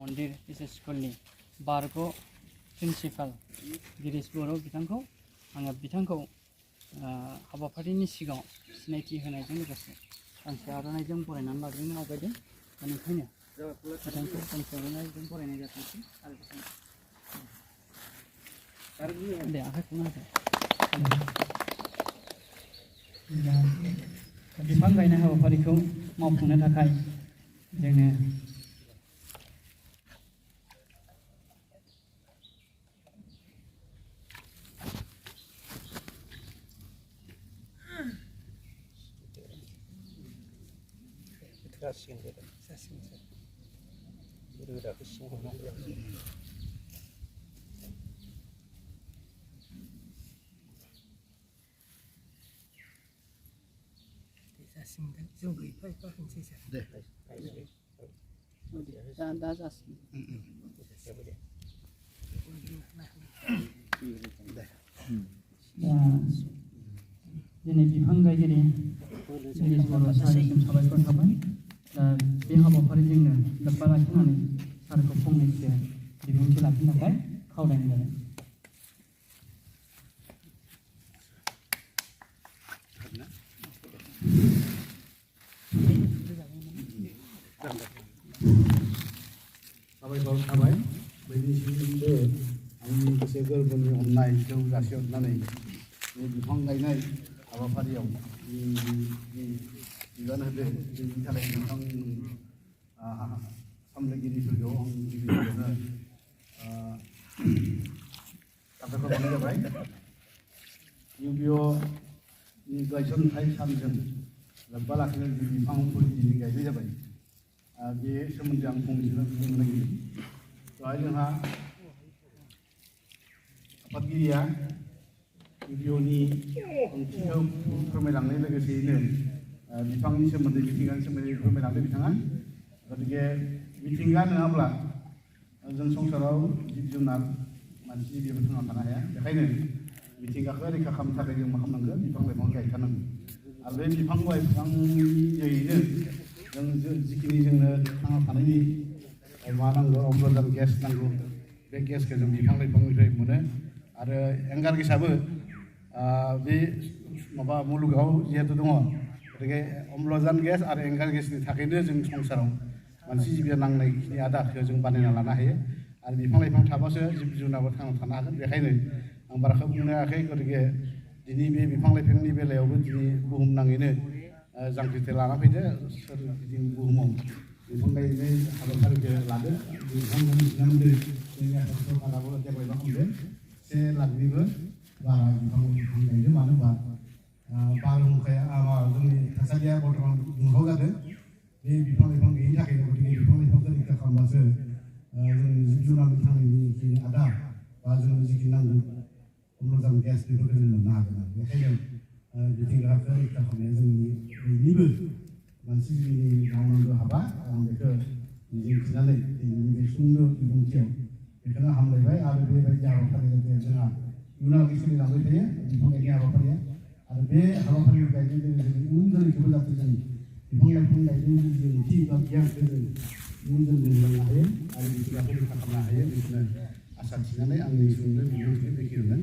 मन्दिर एस स्कुलनि बारग' प्रिन्सिपाल गिरीश बर' बिथांखौ आङो बिथांखौ हाबाफारिनि सिगाङाव सिनायथि होनायजों लोगोसे गांसे आर'नाइजों बरायनानै लाग्रोनो आवगायदों। बेनिखायनो बिथांखौ गांसे आर'नाइजों बरायनाय जाथोंसै आरो दे आखाइखौनो होदो। बिफां गायनाय हाबाफारिखौ मावफुंनो थाखाय जोङो दा जासिगोन। दिनै बिफां गायगिरि गिरीश बर' सारनिसिम साबायखर थाबाय। बे हाबाफारिजोंनो लोब्बा लाखिनानै सारखौ फंनैसो बिबुंथि लाखिनो थाखाय खावलायनाय जाबाय। साबायखर थाबाय बयनिसिमबो आंनि गोसो गोरबोनि अननायखौ जासिहरनानै बे बिफां गायनाय हाबाफारियाव बिबान होदो बेनि थाखाय नोंथां सामलायगिरिफोरखौ आं गिबियावनो साबायखर बावनाय जाबाय। इउबिअनि गायसनथाय सानजों लोब्बा लाखिनानै जि बिफांफोर दिनै गायनाय जाबाय बे सोमोन्दै आं फंनैसो बुंनो नागिरदों। बेवहाय जोंहा आफादगिरिया इउबिअनि ओंथिखौ फोरमायलांनाय लोगोसेयैनो बिफांनि सोमोन्दै मिथिंगानि सोमोन्दै फोरमायलांदों बिथाङा। गतिके मिथिंगा नङाब्ला जों संसाराव जिब जुनार मानसि बेबो थांना थानो हाया। बेखायनो मिथिंगाखौ रैखा खालामनो थाखाय जों मा खालामनांगौ बिफां लाइफां गायथारनांगौ। आरो बे बिफां लाइफांनि जोहैनो जों जिखिनि जोंनो थांना थानायनि मा नांगौ अम्लजान गेस नांगौ बे गेसखौ जों बिफां लाइफांनिफ्राय मोनो। आरो एंगार गेसाबो बे माबा मुलुगाव जिहेतु दङ। गतिके अम्लजान गेस आरो एंगार गेसनि थाखायनो जों संसाराव मानसि जिबिया नांनायखिनि आदारखौ जों बानायना लानो हायो। आरो बिफां लाइफां थाबासो जिब जुनाराबो थांना थानो हागोन। बेखायनो आं बाराखौ बुंनो हायाखै। गतिके दिनै बे बिफां लाइफांनि बेलायावबो दिनै बुहुमनाङैनो जांख्रिथाय लाना फैदो सोरगिदिं बुहुमाव बिफां गायनाय हाबाफारिखौ लादो। बिफांनि सोमोन्दै जोंनि आसाम सरकाराबो देग्लाय मा खालामदों 1 लाखनिबो बारा बिफां गायदों। मानो होनबा बारहुंखाया जोंनि थासारिया बर्थमान दुंहाव जादों बे बिफां लाइफां गैयिनि थाखायनो। गतिके बिफां लाइफांखौ रैखा खालामबासो जोंनि जिब जुनारनि थांनायनि जिखिनि आदार बा जोंनो जिखिनि नांगौ अम्लजान गेस बेफोरखौ जों मोननो हागोन। आरो बेखायनो मिथिंगाखौ रैखा खालामनाया जोंनि बयनिबो मानसि जिबिनि मावनांगौ हाबा। आं बेखौ मिजिंथिनानै दिनैनि बे सुंद' बिबुंथियाव बेखौनो हामलायबाय। आरो बेबायदि हाबाफारिया जाहाथे जोंहा इयुनावबो सोलिलांबाय थायो बिफां गायनाय हाबाफारिया। आरो बे हाबाफारि गायनायजों लोगोसे इयुन जोलैखौबो जाहाथे जों बिफां लाइफां गायनायनि जि ओंथि बा गियानखौ जों इयुन जोलैनो होलांनो हायो आरो मिथिंगाखौ रैखा खालामनो हायो। बेखौनो आसा थिनानै आंनि सुंद' बिबुंथिखौ बेखिनियावनो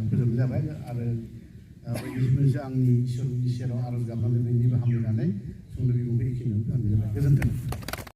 फोजोबनाय जाबाय। आरो बायदिसिना आंनि इसोरनि सेराव आर'ज गाबनानै बयनिबो हामलायनानै सुंद' बिबुंथि बेखिनियावनो दोननाय जाबाय। गोजोन्थों।